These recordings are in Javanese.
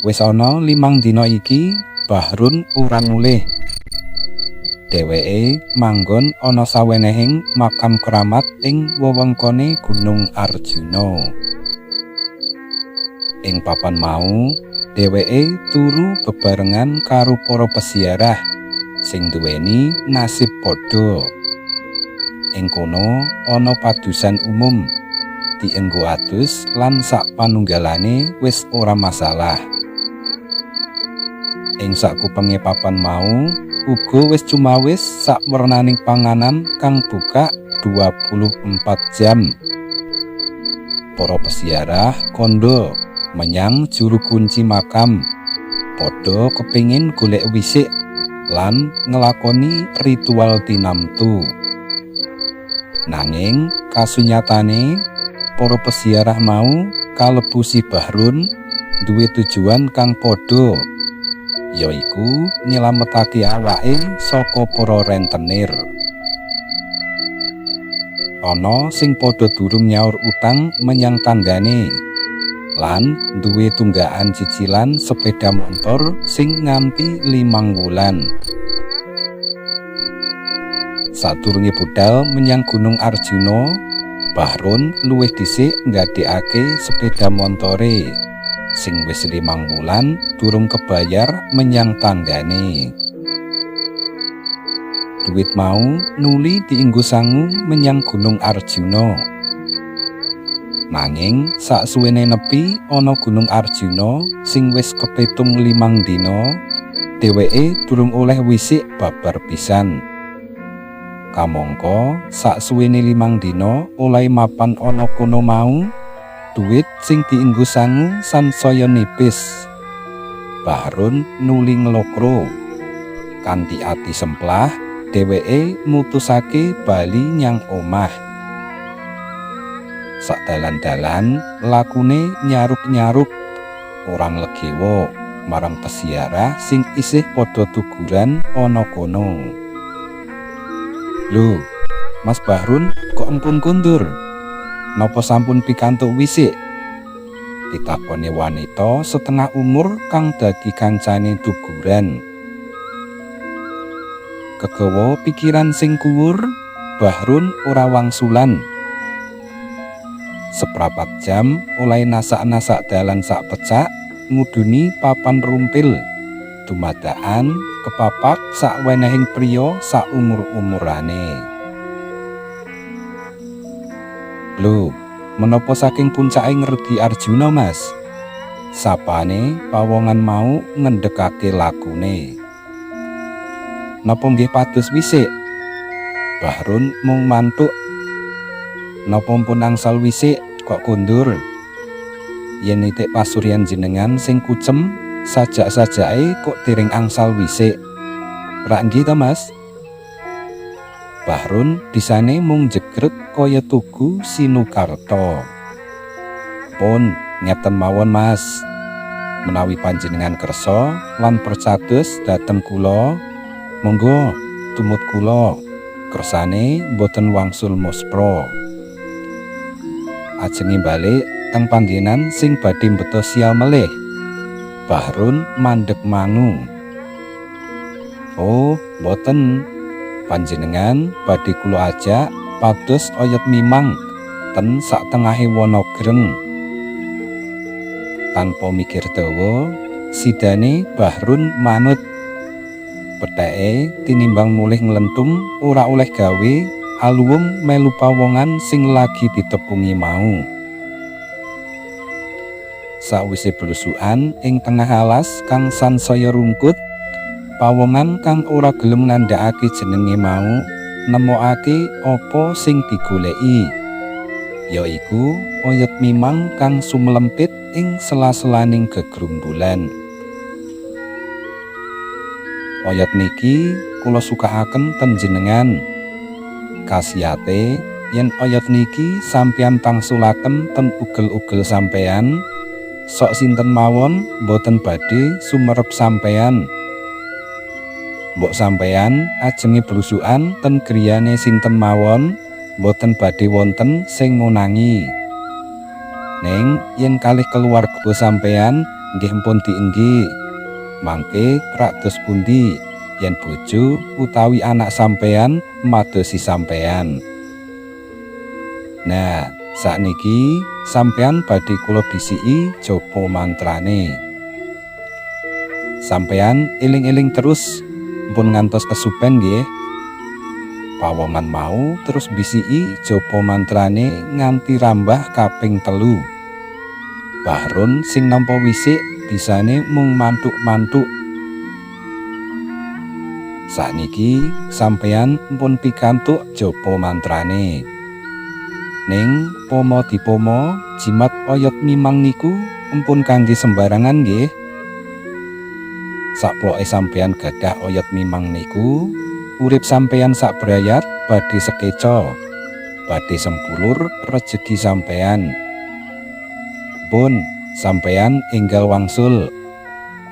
Wis ana 5 dina iki Bahrun ora mulih. Dheweke manggon ana sawenehing makam keramat ing wewengkone Gunung Arjuna. Ing papan mau dheweke turu bebarengan karo para peziarah sing duweni nasib padha. Ing kono ana padusan umum dienggo adus lan sak panunggalane wis ora masalah. Ing sakupenge papan mau uga wis cumawis sak wernaning panganan kang buka 24 jam. Para peziarah kondo menyang juru kunci makam, padha kepingin golek wisik lan ngelakoni ritual tinamtu. Nanging kasunyatane para peziarah mau kalebu si Bahrun duwe tujuan kang padha, yaiku nyelametake awake saka para rentenir. Ana sing padha durung nyaur utang menyang tanggane lan duwe tunggakan cicilan sepeda motor sing nganti 5 wulan. Sadurunge budal menyang Gunung Arjuna, Bahrun luwih dhisik nggadekake sepeda montore sing wis 5 wulan durung kebayar menyang tanggane. Duit mau nuli dienggo sangu menyang Gunung Arjuna. Nanging saksuwene nepi ana Gunung Arjuna sing wis kepitung 5 dina, dheweke durung oleh wisik babar pisan. Kamangka saksuwene 5 dina oleh mapan ana kono mau, duit sing dienggo sangu sansaya nipis. Bahrun nuli nglokro. Kanthi ati semplah, dheweke mutusake bali nyang omah. Sakdalan-dalan lakune nyaruk-nyaruk orang legewa marang peziarah sing isih padha tuguran ana kono. "Lho, Mas Bahrun kok empun kundur? Napa sampun pikantuk wisik?" ditakoni wanita setengah umur kang dadi kancane tuguran. Kegawa pikiran sing kuwur, Bahrun ora wangsulan. Seprapat jam oleh nasak-nasak dalan sak pecak nguduni papan rumpil dumadakan kepapak sak wenehing priya sak umur-umurane. "Lho, menapa saking puncake ngerdi Arjuna, Mas?" sapane pawongan mau ngendhekake lakune. "Napa nggih pados wisik?" Bahrun mung mantuk. "Napa pun angsal wisik kok kundur? Yen nitik pasuryan jenengan sing kucem, sajak-sajake kok dereng angsal wisik. Rak nggih ta, Mas?" Bahrun disane mung jegreg kaya tugu sinukarta. "Pun ngeten mawon, Mas. Menawi panjenengan kersa lan percados dhateng kula, monggo tumut kula. Kersane boten wangsul muspra." Ajenge balik teng panggenan sing badhe mbeta sial melih, Bahrun mandheg mangu. "Oh, boten. Panjenengan badhe kula ajak pados oyot mimang ten sak tengahe Wanagreng." Tanpa mikir dawa, sidane Bahrun manut. Peteke tinimbang mulih nglentung ora oleh gawe aluwung melu pawongan sing lagi ditepungi mau. Sawise blusukan ing tengah alas kang sansaya rungkut, pawongan kang ora gelem nandhakake jenenge mau nemokake apa sing digoleki, yaiku oyot mimang kang sumlempit ing sela-selaning gegrumbulan. "Oyot niki kula sukaaken ten jenengan. Kasiyate yen oyot niki sampeyan tangsulaken ten ugel-ugel sampeyan, sok sinten mawon boten badhe sumerep sampeyan. Mbok sampeyan ajenge blusukan ten griyane sinten mawon, boten badhe wonten sing ngunangi. Neng yen kalih keluarga sampeyan nggih mpun dienggi, mangke rados pundi yen bojo utawi anak sampeyan madosi sampeyan. Nah, sakniki sampeyan badhe kula bisiki jaba mantrane. Sampeyan eling-eling terus mpun ngantos kesupen nggih. Pawongan mau terus bisiki jaba mantrane nganti rambah kaping 3. Bahrun sing nampa wisik bisane mung mantuk-mantuk. Sakniki sampeyan mpun pikantuk jaba mantrane. Ning pomo dipomo jimat oyot mimang niku mpun kangge sembarangan nggih. Sakploke sampeyan gadah oyot mimang niku, urip sampeyan sak brayat badhe sekeca, badhe sempulur rejeki sampeyan. Pun sampeyan enggal wangsul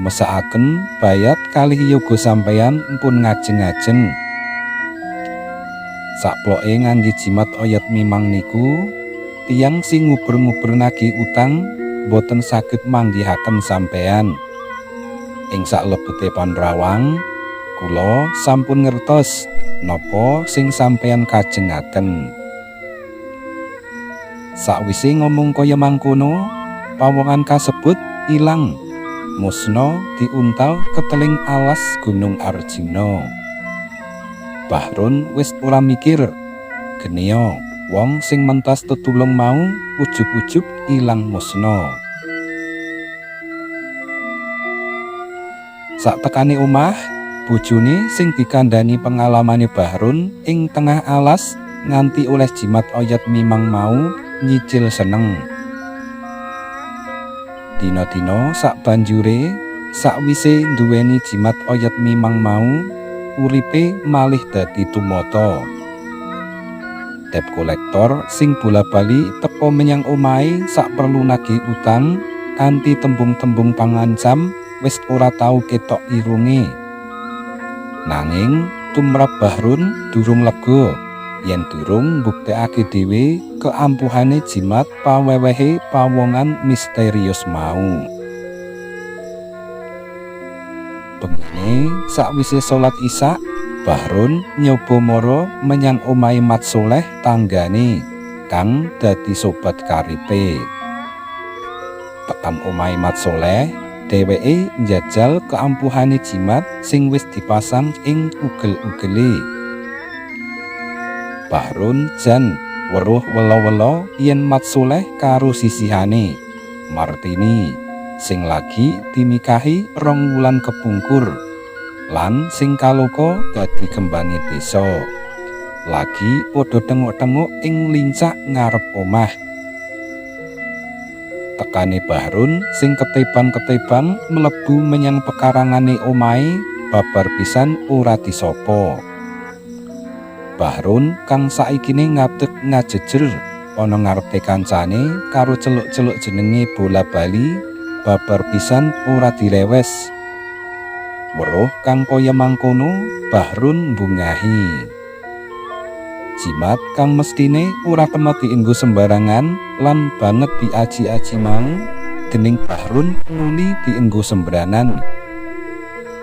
mesakaken bayat kalih yoga sampeyan mpun ngajeng-ajeng. Sakploke ngangge jimat oyot mimang niku, tiyang sing nguber-ngubernagi utang boten saged manggihaken sampeyan. Ing saklebete panrawang kula sampun ngertos napa sing sampeyan kajengaken. Sakwise ngomong kaya mangkono, pawongan kasebut ilang musna diuntal keteling alas Gunung Arjuna. Bahrun wis ora mikir, genia wong sing mentas tetulung mau ujug-ujug ilang musna. Saktekane omah, bojone sing dikandhani pengalamane Bahrun ing tengah alas nganti oleh jimat oyot mimang mau nyicil seneng. Dina-dina sak banjure sakwise nduweni jimat oyot mimang mau, uripe malih dadi tumata. Dep kolektor sing bola-bali teka menyang omahe sak perlu nagih utang kanthi tembung-tembung pangancam wis ora tau ketok irunge. Nanging tumrap Bahrun durung lega yen durung mbuktekake dhewe keampuhane jimat pawewehe pawongan misterius mau. Bengine sakwise salat Isya, Bahrun nyoba mara menyang omahe Mat Soleh tanggane kang dadi sobat karipe. Tekan omahe Mat Soleh, dheweke njajal keampuhane jimat sing wis dipasang ing ugel-ugele. Bahrun jan weruh welo-welo yen Mat Soleh karo sisihane Martini sing lagi dinikahi 2 wulan kepungkur lan sing kaloka dadi gembange desa, lagi padha tengok-tengok ing lincak ngarep omah. Tekane Bahrun sing ketebang-ketebang mlebu menyang pekarangane omahe babar pisan ora disapa. Bahrun kang saikine ngadeg ngajejer ana ngarepe kancane karo celuk-celuk jenenge bola bali babar pisan ora direwes. Weruh kang kaya mangkono Bahrun mbungahi. Jimat kang mestine ora kena dienggo sembarangan lan banget diaji-aji mang dening Bahrun nuli dienggo sembranan.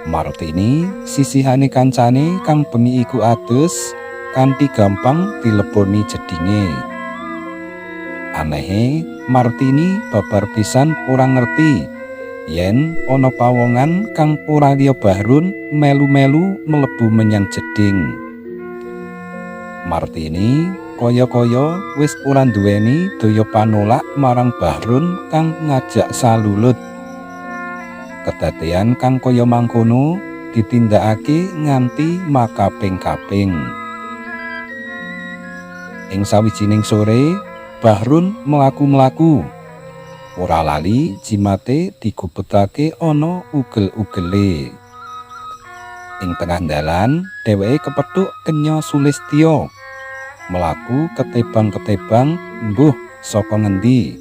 Martini sisihane kancane kang bengi iku adus kanthi gampang dileboni jedinge. Anehe Martini babar pisan ora ngerti yen ana pawongan kang ora liya Bahrun melu-melu mlebu menyang jeding. Martini kaya-kaya wis ora nduweni daya panolak marang Bahrun kang ngajak salulut. Kedadean kang kaya mangkono ditindakake nganti makaping-kaping. Ing sawijining sore Bahrun mlaku-mlaku. Ora lali jimate digubetake ana ugel-ugele. Ing tengah dalan dheweke kepethuk kenya Sulistya. Melaku ketebang-ketebang mbuh saka ngendi.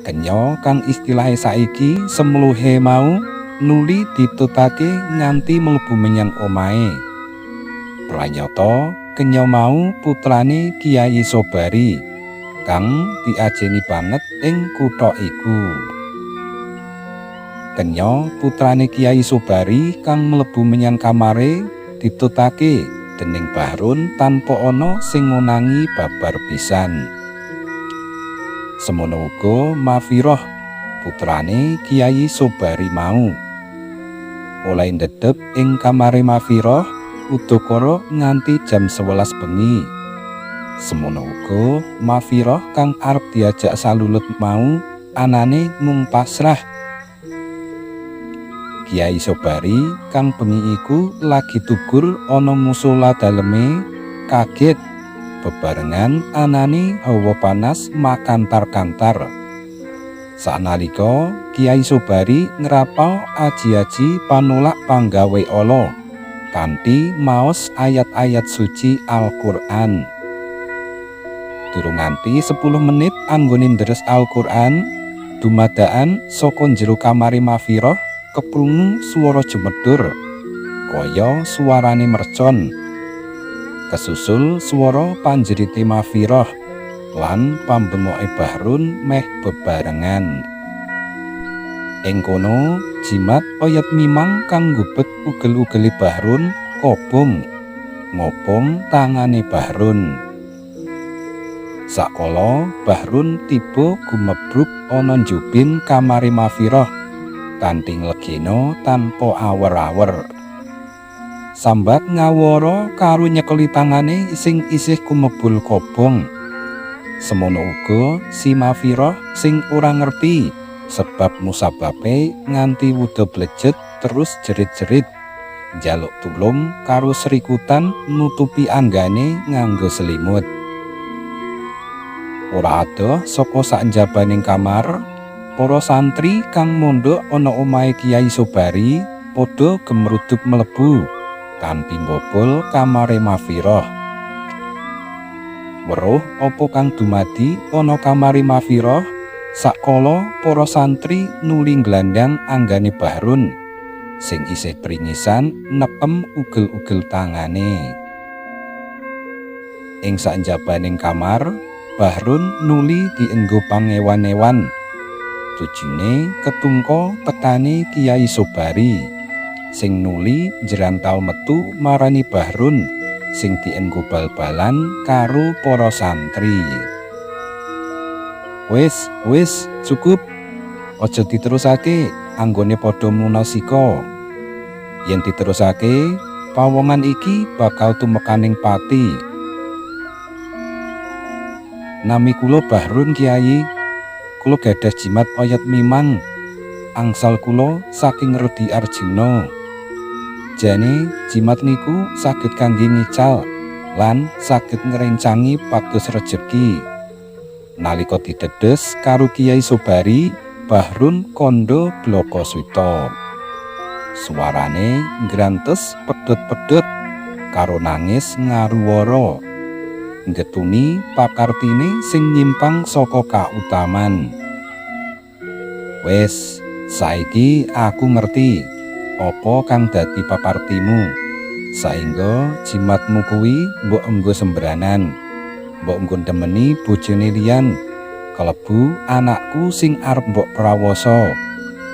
Kenya kang istilahe saiki semluhe mau nuli ditutake nganti mlebu menyang omahe. Pranyata kenya mau putrane Kyai Sobari kang diajeni banget ing kutha iku. Kenya putrane Kyai Sobari kang mlebu menyang kamare ditutake dening Bahrun tanpa ana sing ngonangi babar pisan. Semono uga Mafiroh putrane Kyai Sobari mau. Oleh ndedep ing kamare Mafiroh udakara nganti jam 11 bengi. Semono uga Mafiroh kang arep diajak salulut mau anane mung pasrah. Kyai Sobari kang bengi iku lagi tugur ana musala daleme kaget bebarengan anane hawa panas makantar-kantar. Sanalika Kyai Sobari ngrapal aji-aji panolak panggawe ala kanthi maos ayat-ayat suci Al-Qur'an. Durung nganti 10 menit anggone ndheres Al-Qur'an, dumadaan saka jero kamare Mafiroh keprungu swara jemedur kaya suarane mercon. Kesusul swara panjerite Mafiroh lan pambengoke Bahrun meh bebarengan. Ing kono jimat oyot mimang kang nggubet ugel-ugele Bahrun kobong ngopong tangane Bahrun. Sakala Bahrun tiba gumebruk ana njubin kamare Mafiroh kanthi nglegena tanpa awer-awer. Sambat ngawara karo nyekeli tangane sing isih kumebul kobong. Semono uga si Mafiroh sing ora ngerti sebab musababe nganti wuda blejet terus jerit-jerit njaluk tulung karo srikutan nutupi anggane nganggo selimut. Ora adoh saka sakjabaning kamar, para santri kang mondhok ana omahe Kyai Sobari padha gemruduk mlebu kanthi mbobol kamare Mafiroh. Weruh apa kang dumadi ana kamare Mafiroh, sakala para santri nuli nglandang anggane Bahrun sing isih pringisan nekem ugel-ugel tangane. Ing sakjabaning kamar, Bahrun nuli dienggo pangewan-ewan. Tujune ketungka tekane Kyai Sobari sing nuli njrantau metu marani Bahrun sing dienggo bal-balan karo para santri. Wis, cukup. Aja diterusake anggone padha munasika. Yen diterusake, pawongan iki bakal tumekaning pati. Nami kula Bahrun Kyai. Kula gadah jimat oyot mimang. Angsal kula saking Redi Arjuna. Jane jimat niku saged kangge ngical lan saged ngrencangi pados rejeki. Nalika didedes karo Kyai Sobari, Bahrun kandha Blokaswita. Suarane ngrantes pedhot-pedhot karo nangis ngaruwara. Ngetuni pakartine sing nyimpang saka kautaman. Wes, saiki aku ngerti apa kang dadi papartimu. Saengga jimatmu kuwi mbok enggo sembranan. Mbok enggo demeni bojone liyan. Kalebu anakku sing arep mbok prawasa.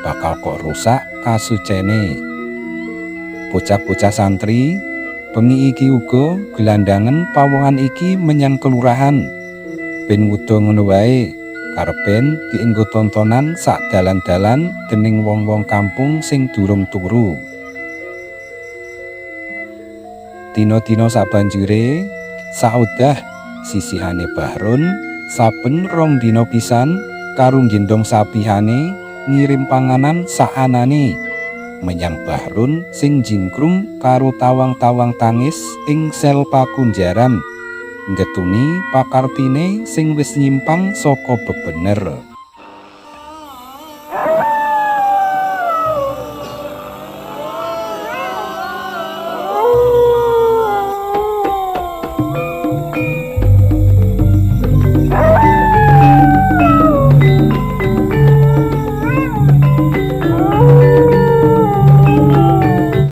Bakal kok rusak kasucene. Bocah-bocah santri bengi iki uga gelandangan pawongan iki menyang kelurahan. Ben wuda ngono wae, karepen dienggo tontonan sak dalan-dalan dening wong-wong kampung sing durung turu. Dina-dina sabanjure, saudah sisihane Bahrun saben 2 dina pisan karo gendong sapihane ngirim panganan saanane menyang Bahrun sing jingkrung karo tawang-tawang tangis ing sel pakunjaran ngetuni pakartine sing wis nyimpang saka bebener.